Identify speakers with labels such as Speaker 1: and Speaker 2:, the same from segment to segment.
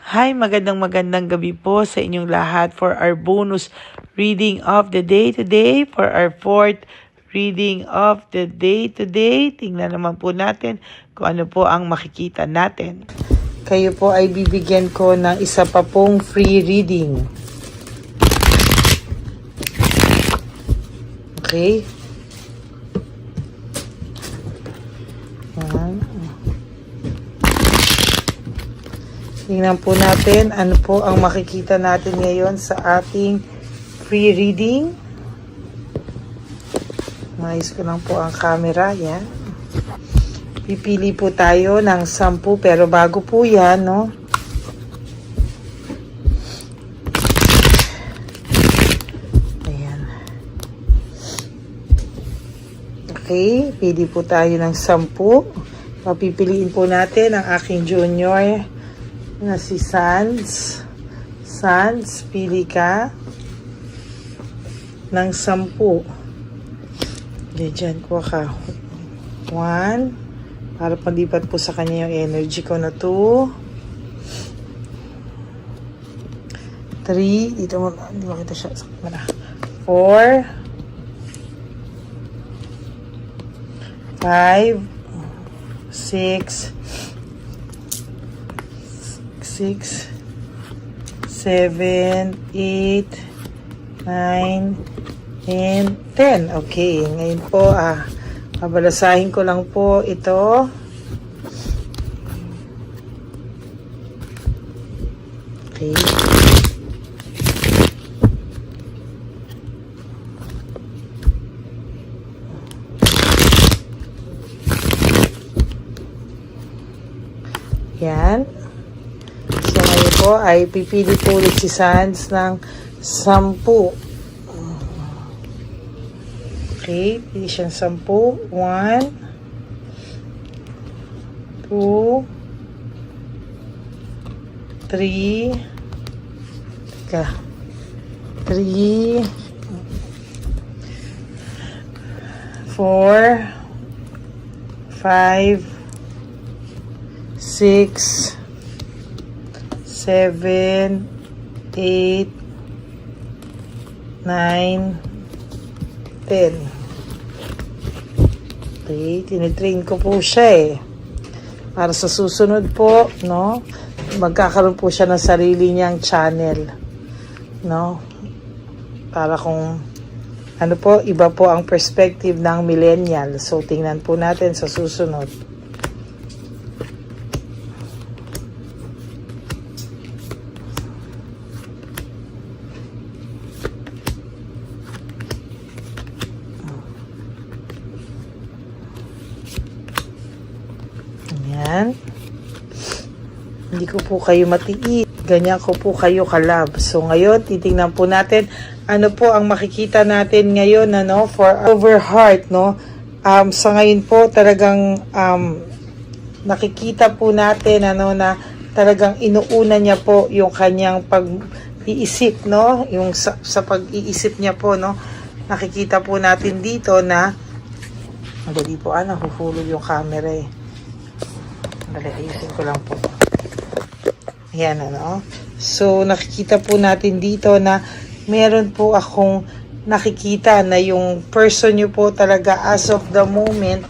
Speaker 1: Hi, magandang gabi po sa inyong lahat for our bonus reading of the day today. For our fourth reading of the day today, tingnan naman po natin kung ano po ang makikita natin. Kayo po ay bibigyan ko ng isa pa pong free reading. Okay? Tingnan po natin ano po ang makikita natin ngayon sa ating free reading. Maayos ko lang po ang camera. Yan. Pipili po tayo ng 10 pero bago po yan, no? Ayan. Okay, pili po tayo ng 10. Papipiliin po natin ang aking junior na si Sans. Sans, pili ka ng 10. Diyan ko ka. 1. Para panlipat po sa kanya yung energy ko na 2. 3. Dito mo, hindi makita siya sa camera. 4. 5. 6. 6, 7, 8, 9, and 10. Okay, ngayon po, babalasahin ko lang po ito. Okay. Yan. Po ay pipili po ulit si Sans ng 10. Okay, pili siyang 10. 1, 2, 3, 3, 4, 5, 6, 7, 8, 9, 10. Okay, tinitrain ko po siya para sa susunod po, no? Magkakaroon po siya ng sarili niyang channel, no? Para kung ano po, iba po ang perspective ng millennial. So, tingnan po natin sa susunod. Ayan. Hindi ko po kayo matiis. Ganyan ko po kayo kalab. So, ngayon, titingnan po natin ano po ang makikita natin ngayon, ano, for over heart, no? Sa ngayon po, talagang nakikita po natin, ano, na talagang inuuna niya po yung kanyang pag-iisip, no? Yung sa pag-iisip niya po, no? Nakikita po natin dito na madali po, nahuhulog yung camera Dali, ayusin ko lang po. Ayan, ano. So, nakikita po natin dito na meron po akong nakikita na yung person nyo po talaga as of the moment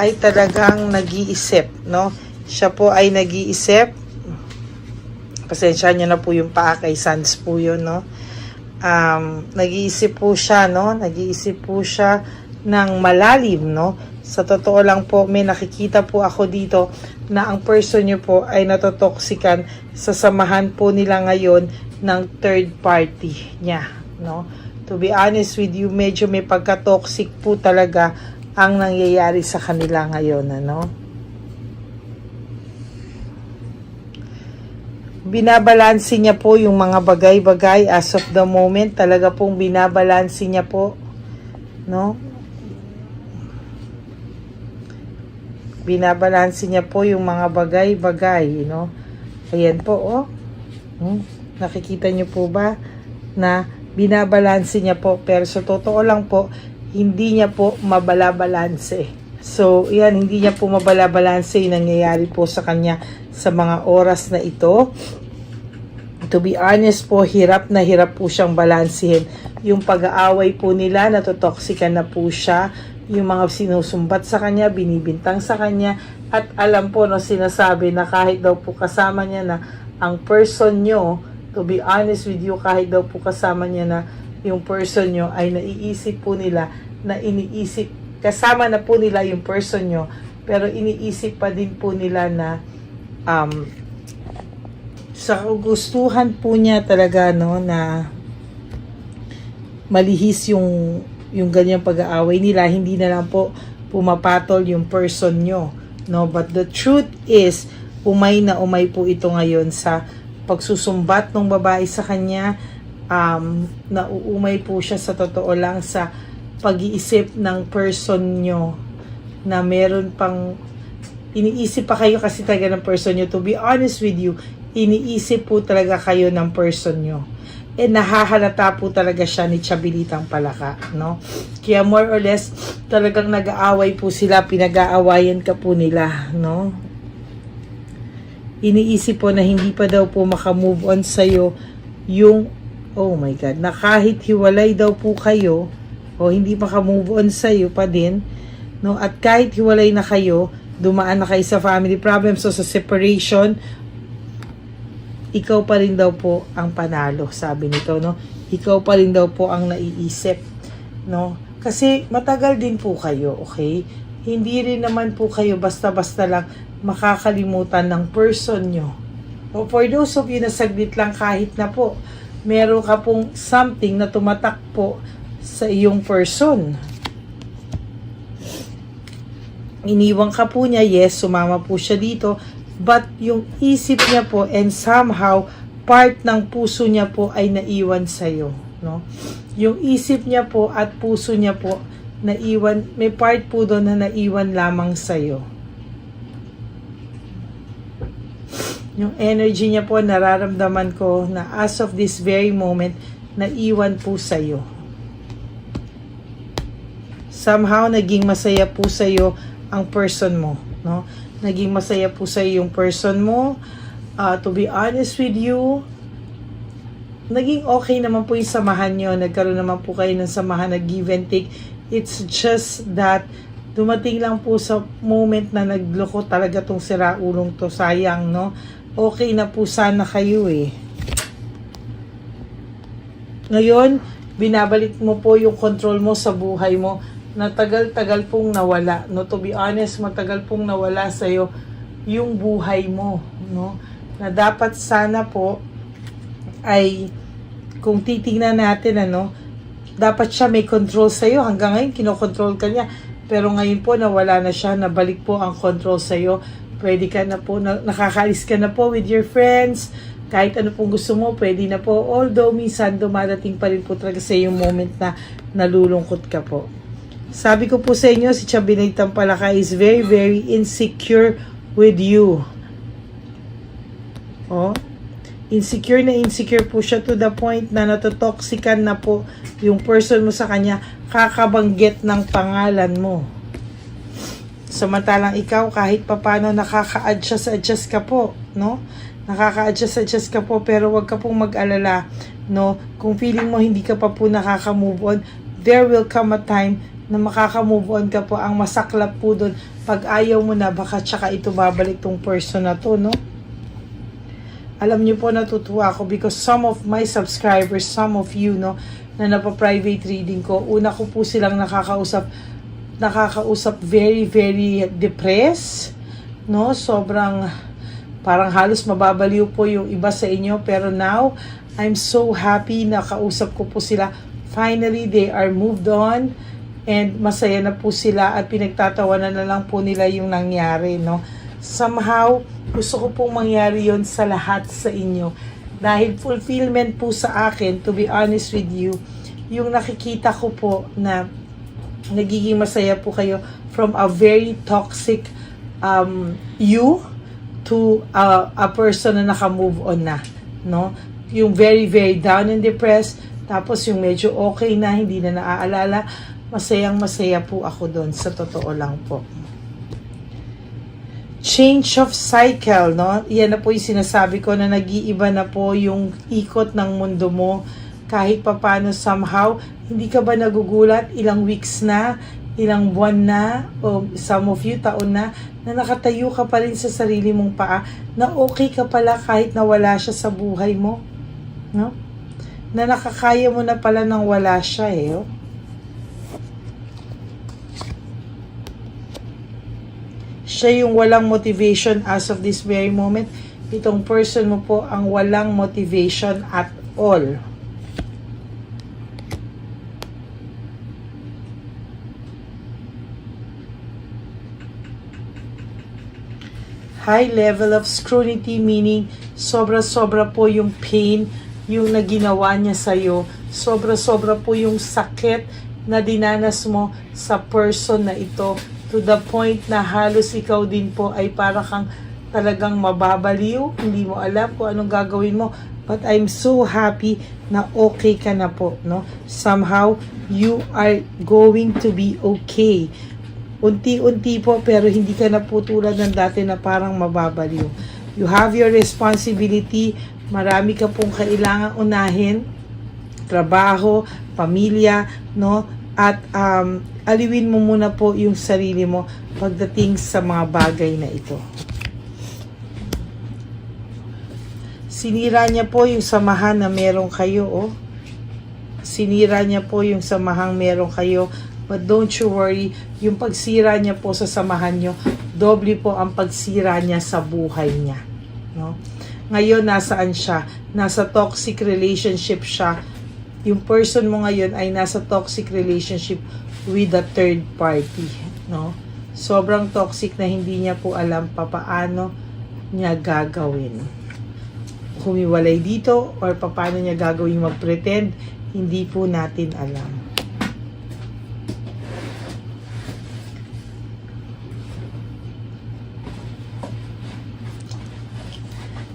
Speaker 1: ay talagang nag-iisip, no? Siya po ay nag-iisip. Pasensya nyo na po yung paa kay Sans po yun, no? Nag-iisip po siya, no? Nag-iisip po siya ng malalim, no? Sa totoo lang po, may nakikita po ako dito na ang person nyo po ay natotoksikan sa samahan po nila ngayon ng third party niya, no? To be honest with you, medyo may pagka-toxic po talaga ang nangyayari sa kanila ngayon, ano? Binabalansi niya po yung mga bagay-bagay as of the moment, talaga pong binabalansi niya po, no? Binabalansi niya po yung mga bagay-bagay, no? Ayan po, nakikita niyo po ba na binabalansi niya po, pero sa totoo lang po, hindi niya po mabalabalanse. So, yan, hindi niya po mabalabalanse yung nangyayari po sa kanya sa mga oras na ito. To be honest po, hirap na hirap po siyang balansehin. Yung pag-aaway po nila, natotoxican na po siya. Yung mga sinusumbat sa kanya, binibintang sa kanya. At alam po, no, sinasabi na kahit daw po kasama niya na ang person nyo, to be honest with you, kahit daw po kasama niya na yung person nyo, ay naiisip po nila na iniisip, kasama na po nila yung person nyo, pero iniisip pa din po nila na sa gustuhan po niya talaga, no, na malihis yung ganyang pag-aaway nila, hindi na lang po pumapatol yung person nyo, no. But the truth is, umay na umay po ito ngayon sa pagsusumbat ng babae sa kanya. Nauumay po siya sa totoo lang sa pag-iisip ng person nyo na meron pang iniisip pa kayo kasi talaga ng person nyo. To be honest with you, iniisip po talaga kayo ng person nyo. Nahahalata po talaga siya ni Chabilitang Palaka, no? Kaya more or less, talagang nag-aaway po sila, pinag-aawayan ka po nila, no? Iniisip po na hindi pa daw po makamove on sa'yo yung, oh my God, na kahit hiwalay daw po kayo, o hindi makamove on sa'yo pa din, no? At kahit hiwalay na kayo, dumaan na kayo sa family problems o sa separation, ikaw pa rin daw po ang panalo, sabi nito, no? Ikaw pa rin daw po ang naiisip, no? Kasi matagal din po kayo, okay? Hindi rin naman po kayo basta-basta lang makakalimutan ng person nyo. O for those of you na saglit lang, kahit na po, meron ka pong something na tumatak po sa iyong person. Iniwan ka po niya, yes, sumama po siya dito, but yung isip niya po and somehow part ng puso niya po ay naiwan sa'yo, no? Yung isip niya po at puso niya po naiwan, may part po doon na naiwan lamang sa'yo. Yung energy niya po, nararamdaman ko na as of this very moment, naiwan po sa'yo. Somehow, naging masaya po sa'yo ang person mo, no? Naging masaya po sa'yo yung person mo. To be honest with you, naging okay naman po yung samahan nyo. Nagkaroon naman po kayo ng samahan na give and take. It's just that, dumating lang po sa moment na nagloko talaga tong siraulong to. Sayang, no? Okay na po sana kayo eh. Ngayon, binabalik mo po yung control mo sa buhay mo na tagal-tagal pong nawala, no? To be honest, matagal pong nawala sa'yo yung buhay mo, no? Na dapat sana po ay, kung titingnan natin, ano, dapat siya may control sa'yo. Hanggang ngayon, kinokontrol ka niya. Pero ngayon po, nawala na siya, nabalik po ang control sa'yo. Pwede ka na po, nakakaalis ka na po with your friends. Kahit ano pong gusto mo, pwede na po. Although, minsan dumadating pa rin po talaga sa yung moment na nalulungkot ka po. Sabi ko po sa inyo, si Chabilitang Palaka is very, very insecure with you. Oh, insecure na insecure po siya to the point na natotoxican na po yung person mo sa kanya, kakabanggit ng pangalan mo. Samantalang ikaw, kahit papano nakaka-adjust ka po, no? Nakaka-adjust ka po, pero wag ka pong mag-alala, no? Kung feeling mo hindi ka pa po nakaka-move on, there will come a time na makaka-move on ka po. Ang masaklap po doon, pag ayaw mo na, baka tsaka ito babalik tong person na to, no? Alam niyo po, natutuwa ako because some of my subscribers, some of you, no, na napa-private reading ko, una ko po silang nakakausap very, very depressed, no? Sobrang, parang halos mababaliw po yung iba sa inyo, pero now, I'm so happy na kausap ko po sila. Finally, they are moved on, and masaya na po sila at pinagtatawanan na lang po nila yung nangyari, no? Somehow, gusto ko pong mangyari yon sa lahat sa inyo. Dahil fulfillment po sa akin, to be honest with you, yung nakikita ko po na nagiging masaya po kayo from a very toxic you to a person na naka-move on na, no? Yung very, very down and depressed, tapos yung medyo okay na, hindi na naaalala, masayang masaya po ako doon, sa totoo lang po. change of cycle, no? Yan na po yung sinasabi ko na nag-iiba na po yung ikot ng mundo mo. Kahit papano somehow, hindi ka ba nagugulat ilang weeks na, ilang buwan na, o some of you taon na nakatayo ka pa rin sa sarili mong paa, na okay ka pala kahit nawala siya sa buhay mo, no? Na nakakaya mo na pala nang wala siya oh. Siya yung walang motivation as of this very moment. Itong person mo po ang walang motivation at all. High level of scrutiny, meaning sobra-sobra po yung pain yung naginawa niya sa'yo. Sobra-sobra po yung sakit na dinanas mo sa person na ito, to the point na halos ikaw din po ay para kang talagang mababaliw, hindi mo alam kung anong gagawin mo. But I'm so happy na okay ka na po, no? Somehow, you are going to be okay. Unti-unti po, pero hindi ka na po tulad ng dati na parang mababaliw. You have your responsibility. Marami ka pong kailangang unahin. Trabaho, pamilya, no? At aliwin mo muna po yung sarili mo pagdating sa mga bagay na ito. Sinira niya po yung samahan na meron kayo, oh. Sinira niya po yung samahang meron kayo. But don't you worry, yung pagsira niya po sa samahan nyo, doble po ang pagsira niya sa buhay niya, no? Ngayon, nasaan siya? Nasa toxic relationship siya. Yung person mo ngayon ay nasa toxic relationship with a third party, no? Sobrang toxic na hindi niya po alam paano niya gagawin. Humiwalay dito or paano niya gagawin mag-pretend, hindi po natin alam.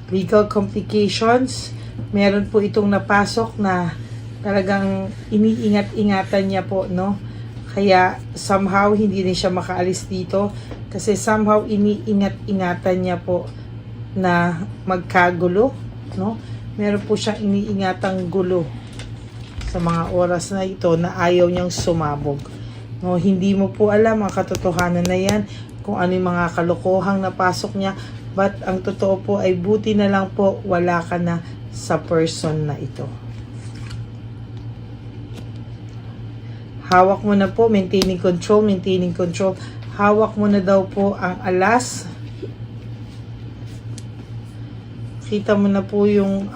Speaker 1: Legal complications, meron po itong napasok na talagang iniingat-ingatan niya po, no? Kaya somehow hindi rin siya makaalis dito kasi somehow iniingat-ingatan niya po na magkagulo, no? Meron po siyang iniingatang gulo sa mga oras na ito na ayaw niyang sumabog, no? Hindi mo po alam ang katotohanan na yan, kung ano yung mga kalokohang napasok niya, but ang totoo po ay buti na lang po wala ka na sa person na ito. Hawak mo na po, maintaining control. Hawak mo na daw po ang alas. Kita mo na po yung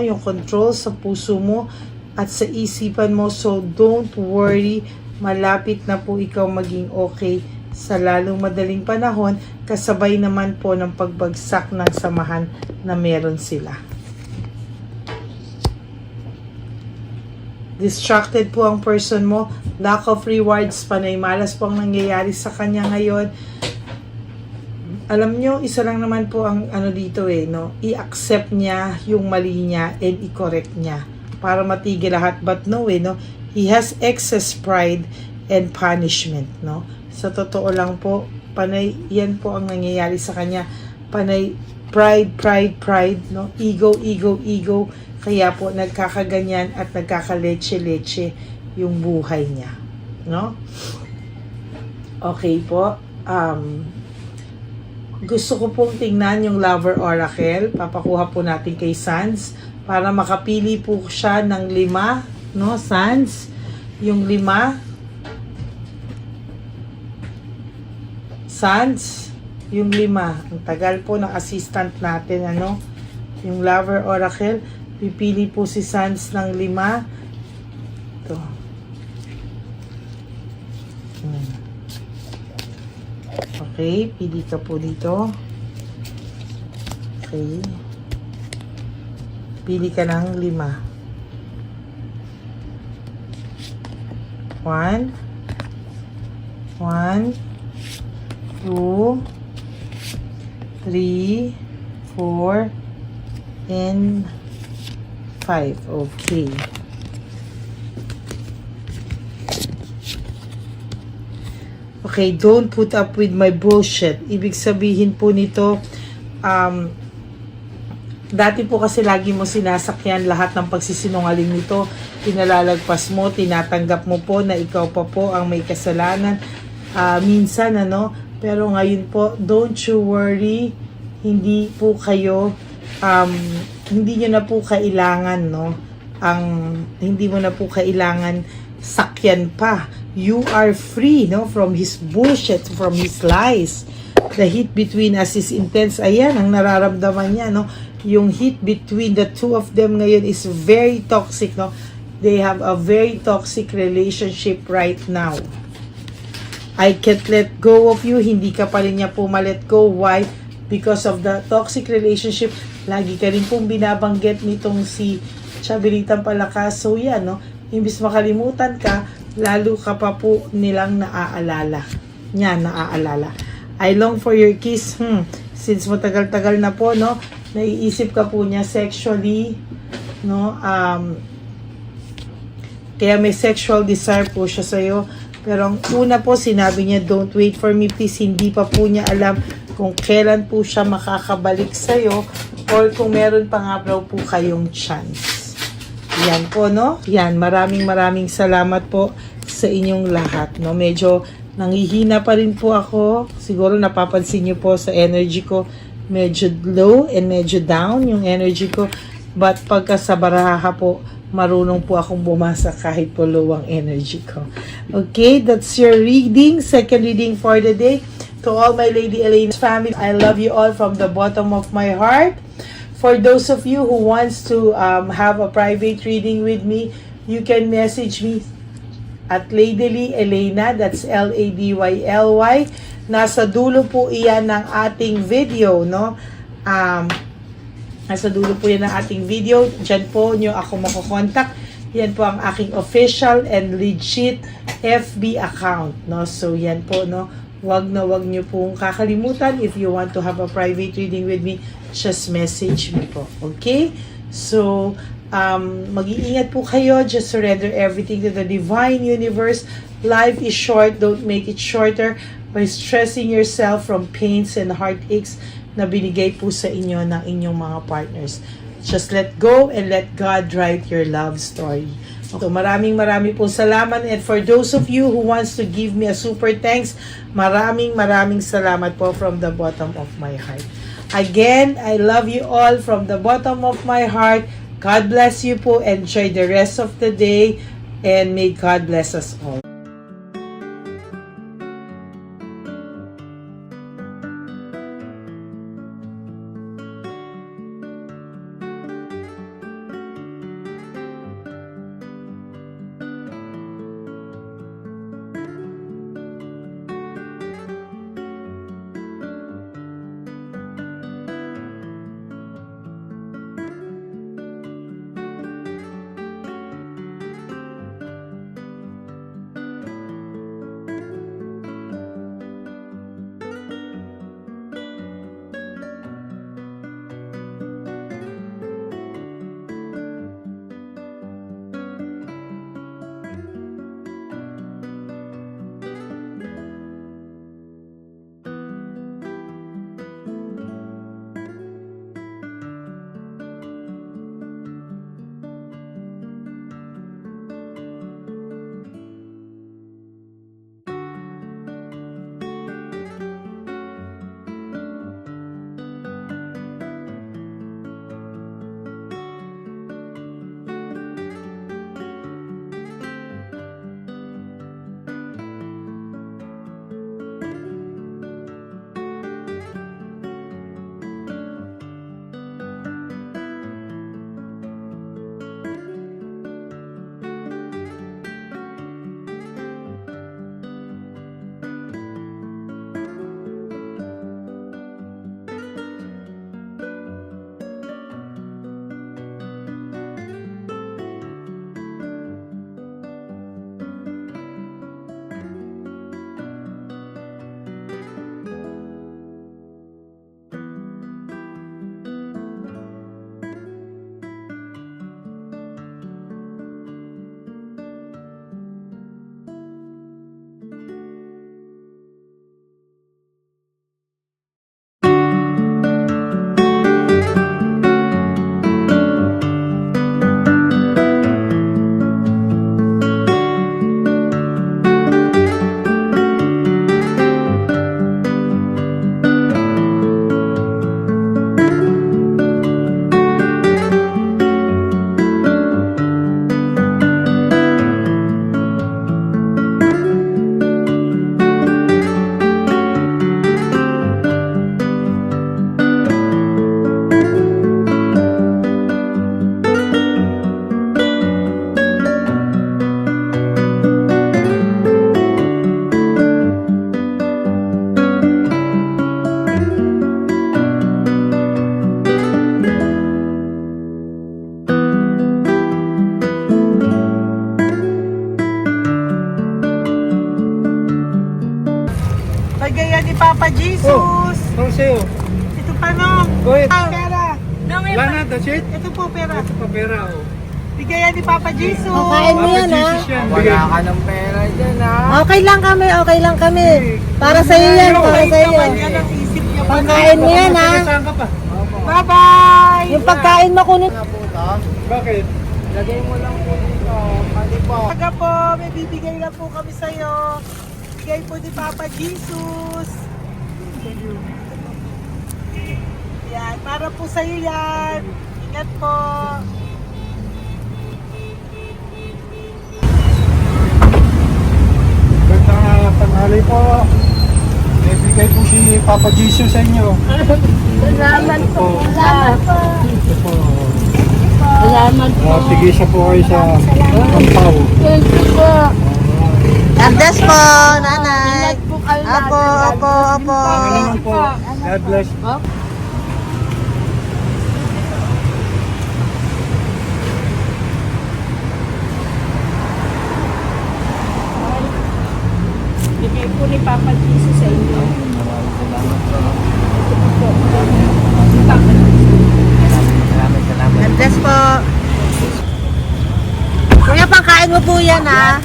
Speaker 1: yung control sa puso mo at sa isipan mo. So don't worry, malapit na po ikaw maging okay sa lalong madaling panahon, kasabay naman po ng pagbagsak ng samahan na meron sila. Distracted po ang person mo, lack of rewards, panay malas po ang nangyayari sa kanya ngayon. Alam nyo, isa lang naman po ang dito no? I-accept niya yung mali niya and i-correct niya para matigil lahat. But no no? He has excess pride and punishment, no? Sa totoo lang po, panay yan po ang nangyayari sa kanya. Panay pride, no? Ego. Kaya po nagkakaganyan at nagkakaleche-leche yung buhay niya, no? Okay po. Gusto ko pong tingnan yung Lover Oracle. Papakuha po natin kay Sans para makapili po siya ng 5, no? Sans, yung 5. Sans, yung 5. Ang tagal po ng assistant natin, yung Lover Oracle. Pipili po si Sans ng 5. Ito. Okay, pili ka po dito. Okay. Pili ka ng 5. 1, 2, 3, 4, and 5. Okay. Okay, don't put up with my bullshit. Ibig sabihin po nito, dati po kasi lagi mo sinasakyan lahat ng pagsisinungaling nito. Pinalalagpas mo, tinatanggap mo po na ikaw pa po ang may kasalanan. Minsan, pero ngayon po, don't you worry. Hindi po kayo, hindi nyo na po kailangan, hindi mo na po kailangan sakyan pa. You are free, from his bullshit, from his lies. The heat between us is intense. Ayan, ang nararamdaman niya, yung heat between the two of them ngayon is very toxic, They have a very toxic relationship right now. I can't let go of you. Hindi ka pa rin niya po ma-let go. Why? Because of the toxic relationship. Lagi ka rin pong binabanggit nitong si Chabelitang Palakas. So yan, imbis makalimutan ka, lalo ka pa po nilang naaalala. Yan, naaalala. I long for your kiss. Since matagal-tagal na po, naiisip ka po niya sexually, kaya may sexual desire po siya sa'yo. Pero ang una po, sinabi niya, don't wait for me, please. Hindi pa po niya alam kung kailan po siya makakabalik sa'yo or kung meron pa nga po kayong chance. Yan po, Yan, maraming salamat po sa inyong lahat, Medyo nanghihina pa rin po ako. Siguro napapansin niyo po sa energy ko, medyo low and medyo down yung energy ko. But pagka sa baraha po, marunong po akong bumasa kahit po low ang energy ko. Okay, that's your reading. Second reading for the day. To all my Lady Elaine's family, I love you all from the bottom of my heart. For those of you who wants to have a private reading with me, you can message me at Ladyly Elena, that's Ladyly. Nasa dulo po iyan ng ating video, nasa dulo po yan ng ating video. Diyan po nyo ako makokontak. Yan po ang aking official and legit FB account, So yan po, wag nyo pong kakalimutan. If you want to have a private reading with me, just message me po. Okay? So, mag-iingat po kayo. Just surrender everything to the divine universe. Life is short. Don't make it shorter by stressing yourself from pains and heartaches na binigay po sa inyo ng inyong mga partners. Just let go and let God write your love story. So, maraming po salamat. And for those of you who wants to give me a super thanks, maraming salamat po from the bottom of my heart. Again, I love you all from the bottom of my heart. God bless you po. Enjoy the rest of the day. And may God bless us all. Papa Jesus.
Speaker 2: Ano sa'yo?
Speaker 1: Ito pa no.
Speaker 2: Go ahead.
Speaker 1: Pera.
Speaker 2: Wala na, that's it?
Speaker 1: Ito po pera.
Speaker 2: Ito pa pera, oh.
Speaker 1: Bigayan ni Papa Jesus.
Speaker 3: Pakain mo yan, ha?
Speaker 2: Wala ka na.
Speaker 3: Okay lang kami. Para sa iyo yan, para sa iyo.
Speaker 1: Yan ang isip niya.
Speaker 3: Pagkain mo yan, ha?
Speaker 2: Saan ka pa?
Speaker 1: Bye-bye.
Speaker 3: Yung pagkain mo kunin.
Speaker 2: Bakit?
Speaker 1: Taga po, may bibigay lang po kami sa'yo. Bigay po ni Papa Jesus. Yan, para po sa'yo yan. Ingat po.
Speaker 2: Ganda tanghali po. May bigay po si Papa Jesus sa inyo.
Speaker 3: Salamat po. Salamat po.
Speaker 2: Ito po.
Speaker 3: Salamat po.
Speaker 2: Tigisa po kayo sa Pampaw.
Speaker 3: Thank you po.
Speaker 1: God bless po, nanay. Apo.
Speaker 2: Salamat po. God bless.
Speaker 3: Bigay po ni Papa Jesus sa inyo.
Speaker 1: God bless po. Kuya, pangkain mo po yan, ha?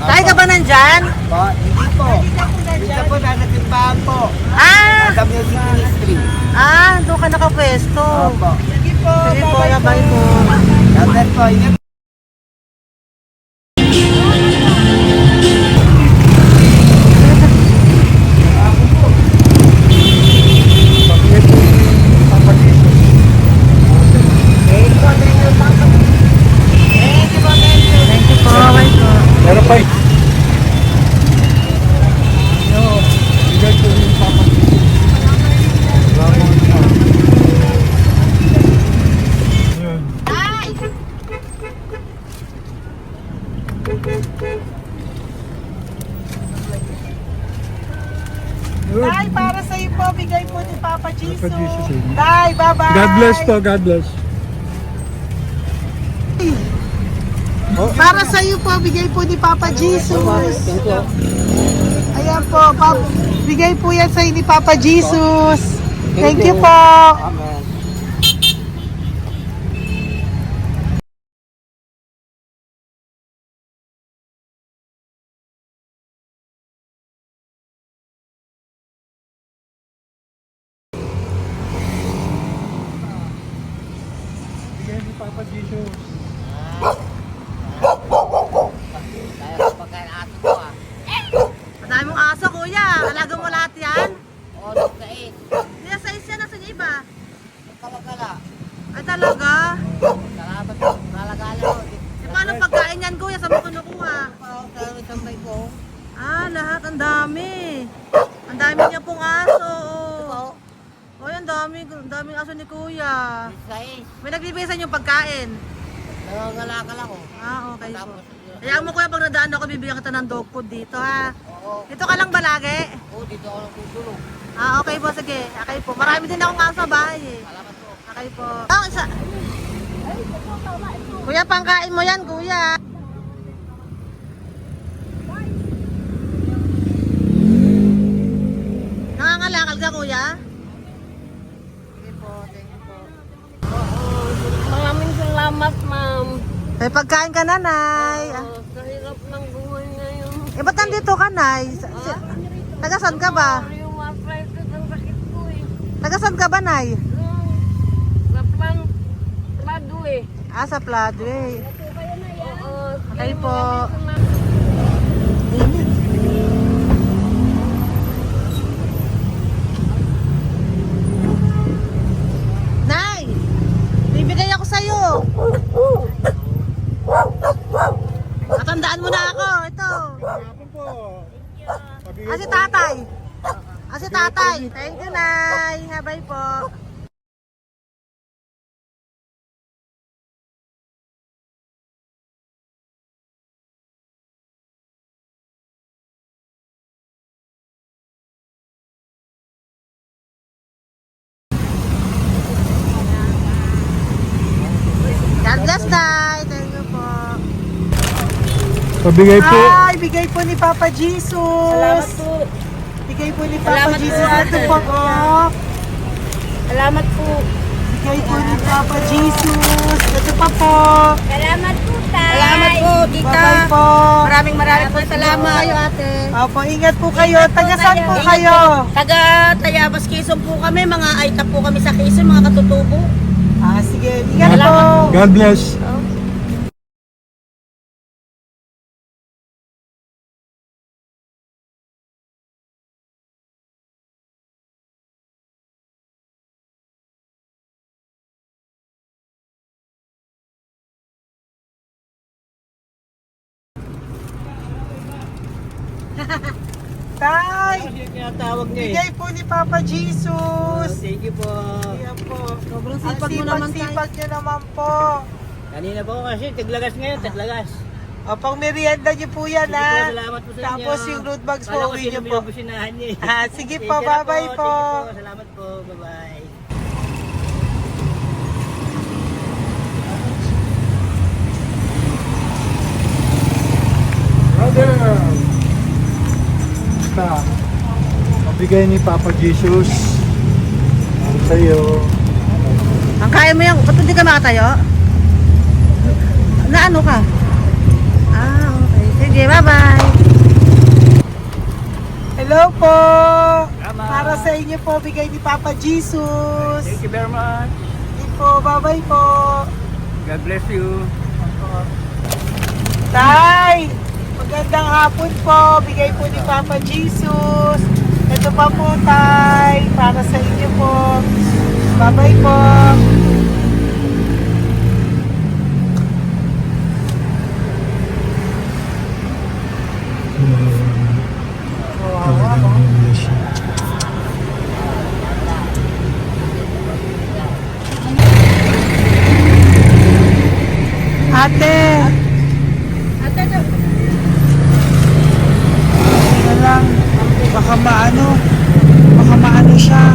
Speaker 1: Tayo ka ba nandyan?
Speaker 4: Hindi po. Dito po nanatimbahan po.
Speaker 1: Ah!
Speaker 4: Sa music ministry.
Speaker 1: Doon ka nakapwesto.
Speaker 4: Opo.
Speaker 1: Sige po, bye po.
Speaker 4: Dapat po, ingat.
Speaker 2: Bakit po Papa Jesus?
Speaker 1: Thank you po, bye po.
Speaker 2: Meron pa eh. Bigay po ni Papa Jesus. Salamat po. Yun. Good.
Speaker 1: Tay, para sa iyo po, bigay po ni Papa Jesus.
Speaker 2: Papa Jesus, eh.
Speaker 1: Tay, bye-bye.
Speaker 2: God bless po, God bless.
Speaker 1: Para sa iyo po, bigay po ni Papa Jesus. Ayan po, bigay po yan sa iyo ni Papa Jesus. Thank you po.
Speaker 4: Amen.
Speaker 2: Bigay ni Papa Jesus.
Speaker 4: Tayo pagkain aso ko ah.
Speaker 1: Madami mong aso, kuya. Alaga mo lahat yan.
Speaker 4: Oras na eh.
Speaker 1: Kaya sa isya, nasa niya iba.
Speaker 4: Kalagala.
Speaker 1: Ay talaga.
Speaker 4: Salamat po. Kalagala ko.
Speaker 1: E paano pagkain yan, kuya? Saan mo kinukuha?
Speaker 4: Sa tambay ko.
Speaker 1: Lahat. Ang dami. Ang dami niya pong aso. Oy, ang daming aso ni kuya.
Speaker 4: Sais.
Speaker 1: May nagbibigay yung pagkain.
Speaker 4: Nangangalakal ako.
Speaker 1: Okay po.
Speaker 4: Tapos,
Speaker 1: Kaya mo kuya, pag nadaan ako, bibigyan kita ng dog food dito, ha?
Speaker 4: oo.
Speaker 1: Dito ka lang ba lagi?
Speaker 4: Dito ako natutulog.
Speaker 1: Okay po, sige. Okay po. Marami din akong aso sa bahay, eh.
Speaker 4: Salamat po.
Speaker 1: Okay po. Isa. Kuya, pangkain mo yan, kuya. Nangangalakal ka, kuya? Sige po, thank you po.
Speaker 3: Maraming salamat, ma'am.
Speaker 1: May pagkain ka, nanay.
Speaker 3: Sa hirap ng buhay ngayon.
Speaker 1: Ba't nandito ka, nay? Tagasan ka ba?
Speaker 3: Yung arthritis ang sakit ko eh.
Speaker 1: Tagasan ka ba, nay?
Speaker 3: Sa plado eh.
Speaker 1: Sa Pladway.
Speaker 3: Oo.
Speaker 1: Okay po. Nay! Bibigay ako sa'yo. Matandaan mo na ako. Ito.
Speaker 2: Hapon po.
Speaker 1: Si tatay. Si tatay. Thank you, Nay. Habay po. God bless, Nay. Thank you po.
Speaker 2: Pabigay po.
Speaker 1: Bigay po ni Papa Jesus.
Speaker 3: Salamat po.
Speaker 1: Bigay po ni Papa
Speaker 3: Salamat po,
Speaker 1: Jesus. Ito
Speaker 3: ate.
Speaker 1: po, oh.
Speaker 3: Salamat po.
Speaker 1: Bigay po ni Papa Jesus. Ito pa po.
Speaker 5: Salamat po, tay.
Speaker 3: Salamat po, tita.
Speaker 1: Bye-bye po.
Speaker 3: Maraming po salamat. Kayo, ate.
Speaker 1: Opo, ingat po kayo. Taga saan po
Speaker 3: Ingat
Speaker 1: kayo?
Speaker 3: po. Taga Tayabas, Quezon po kami. Mga aita po kami sa Quezon, mga katutubo.
Speaker 1: Sige. Ingat po.
Speaker 3: Salamat
Speaker 2: God bless.
Speaker 1: Tay,
Speaker 4: Tinatawag niya eh.
Speaker 1: bigay po ni Papa Jesus.
Speaker 4: Thank you po.
Speaker 1: Ayan po.
Speaker 3: Sobrang
Speaker 1: Ang
Speaker 3: sipag mo naman, tay.
Speaker 1: sipag nyo naman po.
Speaker 4: Kanina po kasi, taglagas ngayon, taglagas.
Speaker 1: O, pang merienda nyo po yan,
Speaker 4: Sige po,
Speaker 1: ha?
Speaker 4: salamat po sa inyo.
Speaker 1: Tapos yung road bags po,
Speaker 4: Kala ko
Speaker 1: uwi
Speaker 4: sino
Speaker 1: nyo po.
Speaker 4: binubusinahan niya eh.
Speaker 1: Sige
Speaker 4: Sige
Speaker 1: po,
Speaker 4: na
Speaker 1: bye-bye po.
Speaker 4: Sige po, salamat po. Bye-bye.
Speaker 2: Brother! Basta, mabigay ni Papa Jesus ang sa'yo.
Speaker 3: Ang kaya mo yan, ba't hindi ka makatayo? Na ano ka? Okay. Sige, bye-bye.
Speaker 1: Hello po.
Speaker 4: Tama.
Speaker 1: Para sa inyo po, bigay ni Papa Jesus.
Speaker 4: Thank you very much.
Speaker 1: Sige po, bye-bye po.
Speaker 4: God bless you.
Speaker 1: Tay, magandang hapon po. Bigay po ni Papa Jesus. Ito pa po, Tay. Para sa inyo po. Bye-bye po. Ate. Na lang. Baka maano siya.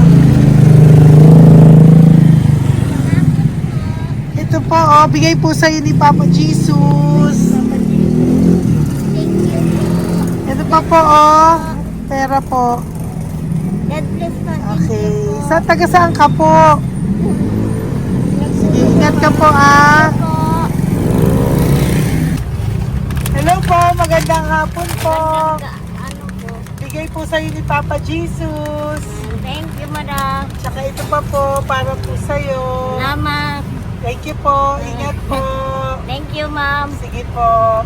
Speaker 1: Ito po, oh, bigay po sa'yo ni Papa Jesus. Ito pa po, oh. Pera po.
Speaker 5: God bless po.
Speaker 1: Okay. Taga saan ka po? Sige, ingat ka po, ah. Hello po, magandang hapon po.
Speaker 5: Ano po?
Speaker 1: Bigay po sa'yo ni Papa Jesus.
Speaker 5: Thank you, madam.
Speaker 1: Tsaka ito pa po, para po sa'yo.
Speaker 5: Salamat.
Speaker 1: Thank you po, ingat po.
Speaker 5: Thank you, ma'am.
Speaker 1: Sige po.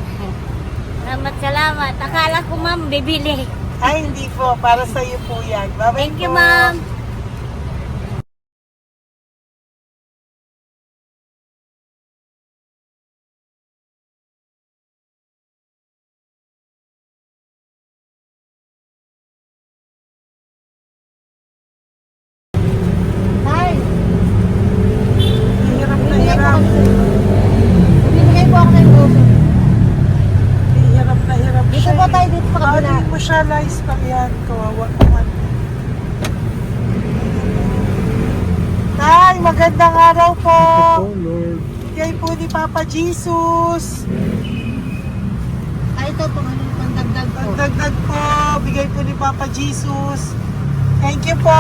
Speaker 5: Salamat. Akala ko, ma'am, bibili.
Speaker 1: Ay, hindi po, para sa'yo po yan. Bye-bye
Speaker 5: Thank you,
Speaker 1: po.
Speaker 5: ma'am.
Speaker 1: Hirap na hirap.
Speaker 3: Bibigay po ako ng goso.
Speaker 1: Hirap na hirap
Speaker 3: Dito
Speaker 1: siya.
Speaker 3: ba tayo dito sa kabila?
Speaker 1: Hindi mo siya lies pa yan. Kawawa naman. Tay, magandang araw po.
Speaker 2: Oh Lord.
Speaker 1: Bigay po ni Papa Jesus.
Speaker 3: Ay, ito po, ano, pandagdag po.
Speaker 1: Dagdag po. Bigay po ni Papa Jesus. Thank you po.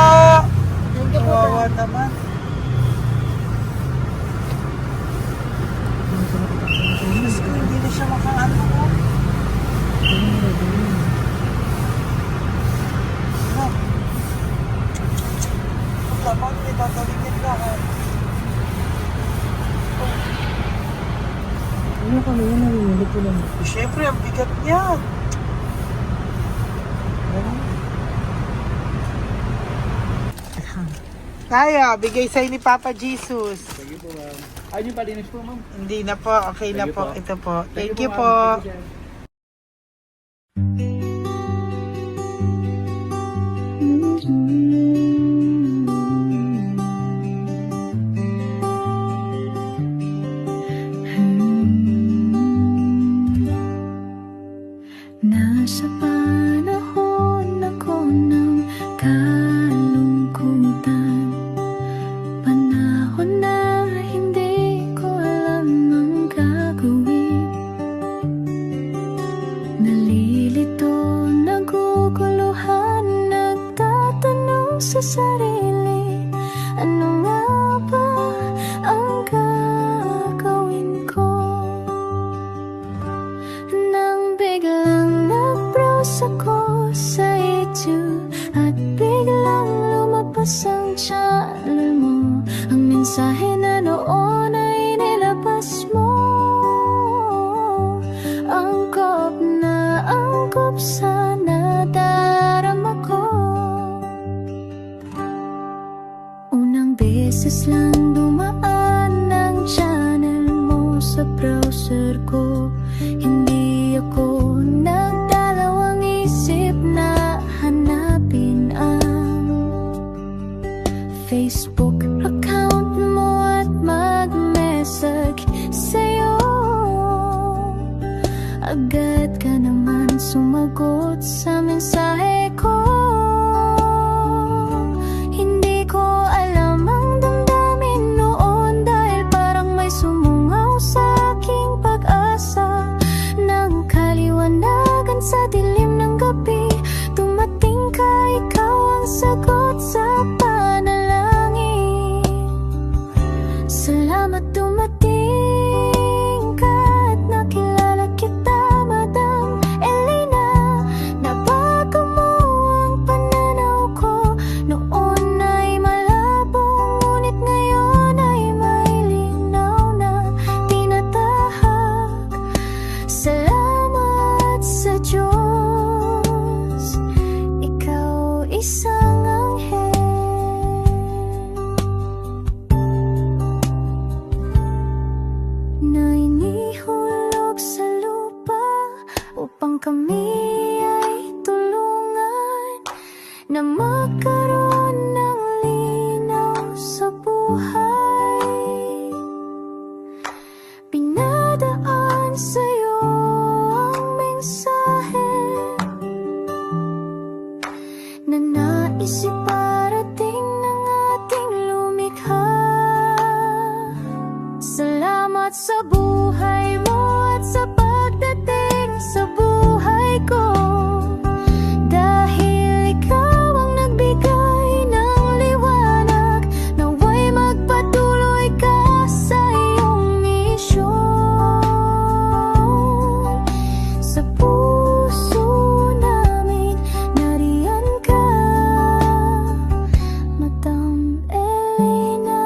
Speaker 3: Thank you po.
Speaker 1: Kawawa naman. Diyos ko, hindi na siya makaano ko. Pagkaman, may tataligin ka.
Speaker 3: Ano kami yun, narinig ko lang.
Speaker 1: Siyempre, ang bigat niyan. Kaya, bigay sa'yo ni Papa Jesus.
Speaker 4: Sige po, ma'am. Ayun yung palinis po, ma'am.
Speaker 1: Hindi na po, okay na
Speaker 4: Sige
Speaker 1: po.
Speaker 4: po.
Speaker 1: Ito po. Thank you
Speaker 4: ma'am.
Speaker 1: po.
Speaker 4: Thank you, sir.
Speaker 6: Nasa panahon ako ng kalungkutan, panahon na hindi ko alam ang gagawin. sarili. Ano nga ba ang gagawin ko? Nang biglang nag-browse ako sa YouTube at biglang lumabas ang channel mo. Ang mensahe na noon ay nilabas mo. Angkop sa nadarama ko. Unang beses lang dumaan ang channel mo sa browser ko. Hindi ako nagdalawang isip na hanapin ang Facebook account mo at mag-message sa'yo. Agad ka naman sumagot sa mensahe ko. Hindi ko alam ang damdamin noon dahil parang may sumungaw sa aking pag-asa. Nang kaliwanagan sa dilim ng gabi, dumating ka, ikaw ang sagot sa panalangin. Salamat dumating ka at nakilala kita, Madam Elena. Nabago mo ang pananaw ko. Noon ay malabo, ngunit ngayon ay may linaw na tinatahak. Salamat sa Diyos, ikaw isang anghel na inihulog sa lupa upang kami ay tulungan na magkaroon ng linaw sa buhay. Pinadaan sa'yo ang mensahe na nais iparating ng ating lumikha. Salamat sa buhay mo at sa pagdating sa buhay ko. Dahil ikaw ang nagbigay ng liwanag, naway magpatuloy ka sa iyong misyon. Sa puso namin nariyan ka, Madam Elena.